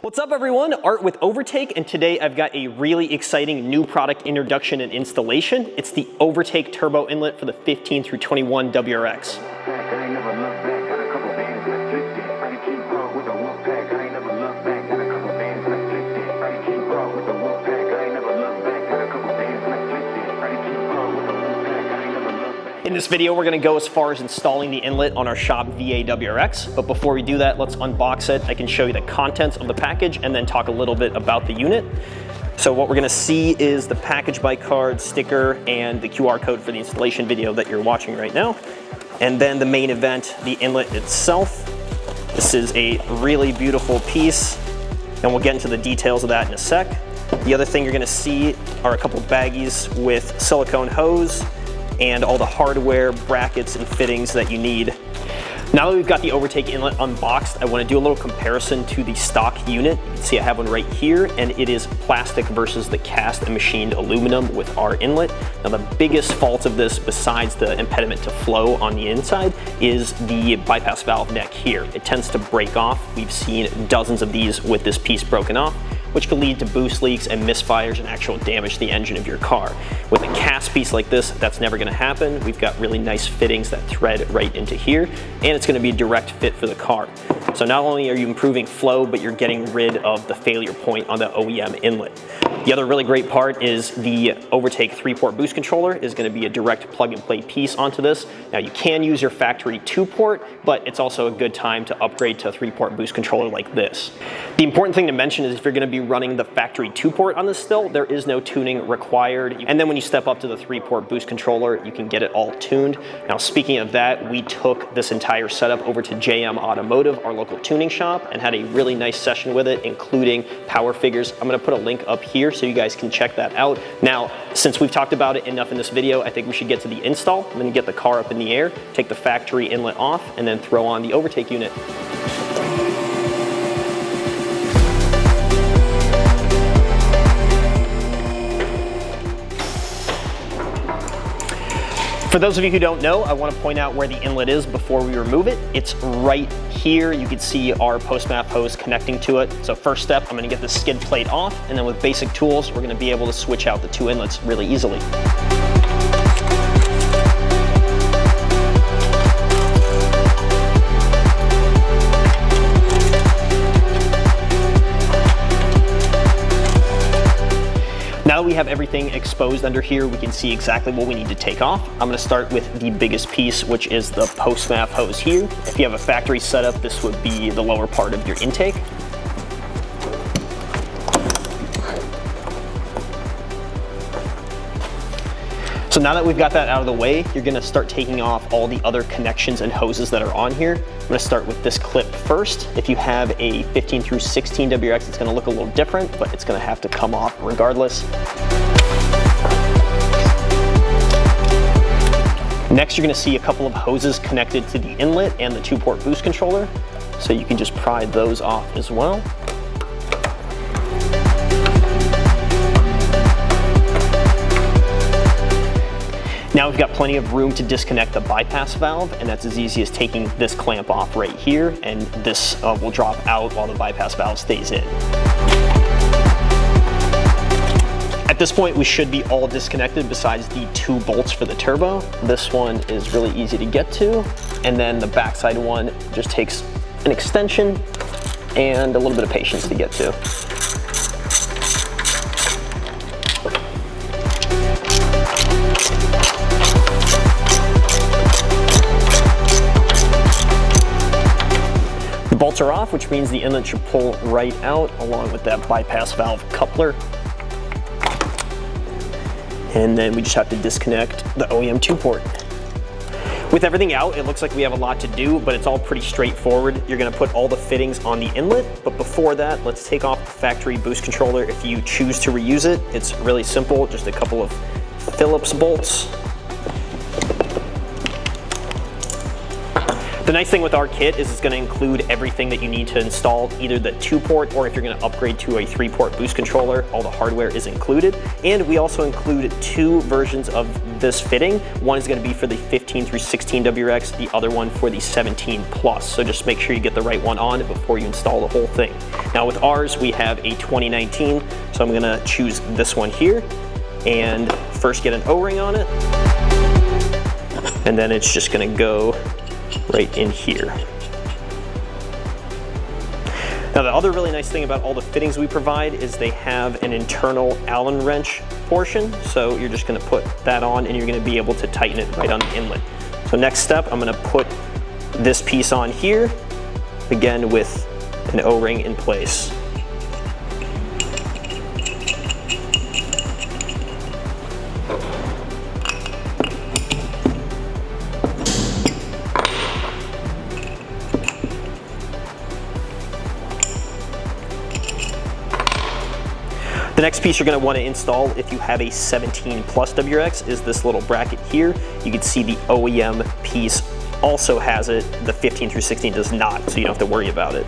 What's up everyone, Art with Overtake, and today I've got a really exciting new product introduction and installation. It's the Overtake Turbo Inlet for the 15 through 21 WRX. In this video, we're gonna go as far as installing the inlet on our shop VA WRX, but before we do that, let's unbox it. I can show you the contents of the package and then talk a little bit about the unit. So what we're gonna see is the package by card, sticker, and the QR code for the installation video that you're watching right now. And then the main event, the inlet itself. This is a really beautiful piece, and we'll get into the details of that in a sec. The other thing you're gonna see are a couple baggies with silicone hose and all the hardware, brackets, and fittings that you need. Now that we've got the Overtake inlet unboxed, I want to do a little comparison to the stock unit. You can see I have one right here, and it is plastic versus the cast and machined aluminum with our inlet. Now the biggest fault of this, besides the impediment to flow on the inside, is the bypass valve neck here. It tends to break off. We've seen dozens of these with this piece broken off, which could lead to boost leaks and misfires and actual damage to the engine of your car. With a cast piece like this, that's never gonna happen. We've got really nice fittings that thread right into here, and it's gonna be a direct fit for the car. So not only are you improving flow, but you're getting rid of the failure point on the OEM inlet. The other really great part is the Overtake 3-port boost controller is gonna be a direct plug and play piece onto this. Now you can use your factory 2-port, but it's also a good time to upgrade to a 3-port boost controller like this. The important thing to mention is if you're gonna be running the factory 2-port on this still, there is no tuning required. And then when you step up to the 3-port boost controller, you can get it all tuned. Now speaking of that, we took this entire setup over to JM Automotive, our local tuning shop, and had a really nice session with it, including power figures. I'm gonna put a link up here so you guys can check that out. Now, since we've talked about it enough in this video, I think we should get to the install. I'm gonna get the car up in the air, take the factory inlet off, and then throw on the Overtake unit. For those of you who don't know, I want to point out where the inlet is before we remove it. It's right here. You can see our post-map hose connecting to it. So first step, I'm going to get the skid plate off, and then with basic tools, we're going to be able to switch out the two inlets really easily. Now that we have everything exposed under here, we can see exactly what we need to take off. I'm gonna start with the biggest piece, which is the post-map hose here. If you have a factory setup, this would be the lower part of your intake. So now that we've got that out of the way, you're gonna start taking off all the other connections and hoses that are on here. I'm gonna start with this clip first. If you have a 15 through 16 WRX, it's gonna look a little different, but it's gonna have to come off regardless. Next, you're gonna see a couple of hoses connected to the inlet and the 2-port boost controller. So you can just pry those off as well. Now we've got plenty of room to disconnect the bypass valve, and that's as easy as taking this clamp off right here, and this will drop out while the bypass valve stays in. At this point, we should be all disconnected besides the 2 bolts for the turbo. This one is really easy to get to, and then the backside one just takes an extension and a little bit of patience to get to. Bolts are off, which means the inlet should pull right out along with that bypass valve coupler. And then we just have to disconnect the OEM 2-port. With everything out, it looks like we have a lot to do, but it's all pretty straightforward. You're gonna put all the fittings on the inlet, but before that, let's take off the factory boost controller. If you choose to reuse it, it's really simple, just a couple of Phillips bolts. The nice thing with our kit is it's going to include everything that you need to install, either the 2-port or if you're going to upgrade to a 3-port boost controller, all the hardware is included. And we also include 2 versions of this fitting. One is going to be for the 15 through 16 WRX, the other one for the 17 plus. So just make sure you get the right one on before you install the whole thing. Now with ours, we have a 2019, so I'm going to choose this one here and first get an O-ring on it. And then it's just going to go right in here. Now the other really nice thing about all the fittings we provide is they have an internal Allen wrench portion. So you're just gonna put that on and you're gonna be able to tighten it right on the inlet. So next step, I'm gonna put this piece on here, again with an O-ring in place. The next piece you're going to want to install if you have a 17 plus WRX is this little bracket here. You can see the OEM piece also has it, the 15 through 16 does not, so you don't have to worry about it.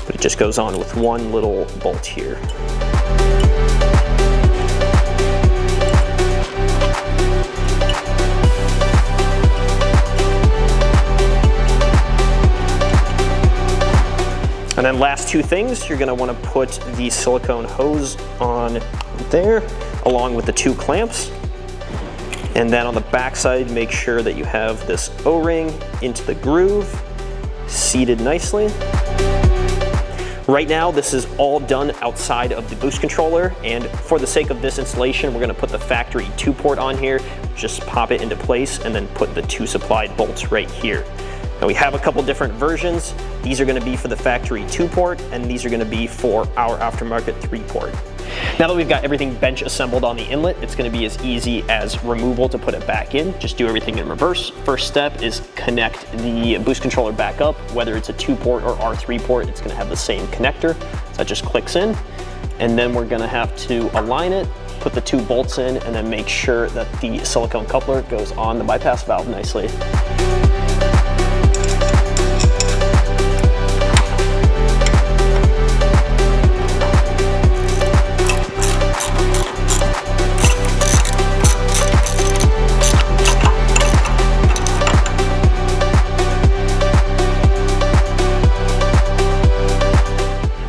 But it just goes on with one little bolt here. And then last two things, you're gonna wanna put the silicone hose on there, along with the two clamps. And then on the back side, make sure that you have this O-ring into the groove, seated nicely. Right now, this is all done outside of the boost controller, and for the sake of this installation, we're gonna put the factory 2-port on here, just pop it into place, and then put the 2 supplied bolts right here. Now we have a couple different versions. These are gonna be for the factory 2-port, and these are gonna be for our aftermarket 3-port. Now that we've got everything bench assembled on the inlet, it's gonna be as easy as removal to put it back in. Just do everything in reverse. First step is connect the boost controller back up. Whether it's a 2-port or our 3-port, it's gonna have the same connector. So that just clicks in. And then we're gonna have to align it, put the 2 bolts in, and then make sure that the silicone coupler goes on the bypass valve nicely.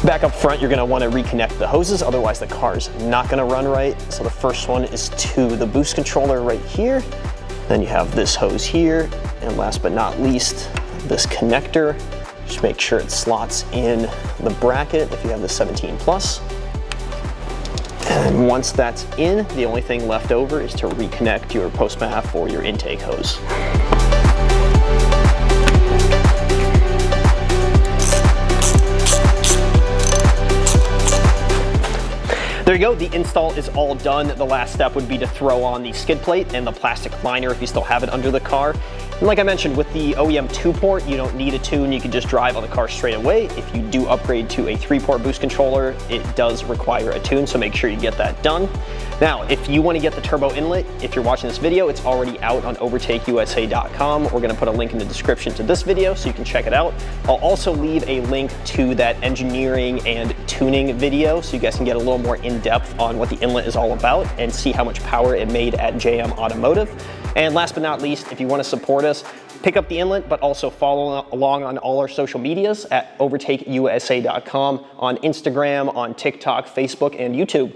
Back up front, you're gonna wanna reconnect the hoses, otherwise the car's not gonna run right. So the first one is to the boost controller right here. Then you have this hose here. And last but not least, this connector. Just make sure it slots in the bracket if you have the 17 plus. And once that's in, the only thing left over is to reconnect your post-MAF or your intake hose. There you go, the install is all done. The last step would be to throw on the skid plate and the plastic liner if you still have it under the car. And like I mentioned, with the OEM 2-port, you don't need a tune, you can just drive on the car straight away. If you do upgrade to a 3-port boost controller, it does require a tune, so make sure you get that done. Now, if you want to get the turbo inlet, if you're watching this video, it's already out on OVERTAKEUSA.com. We're going to put a link in the description to this video so you can check it out. I'll also leave a link to that engineering and tuning video so you guys can get a little more in-depth on what the inlet is all about and see how much power it made at JM Automotive. And last but not least, if you want to support us, pick up the inlet, but also follow along on all our social medias at OVERTAKEUSA.com, on Instagram, on TikTok, Facebook, and YouTube.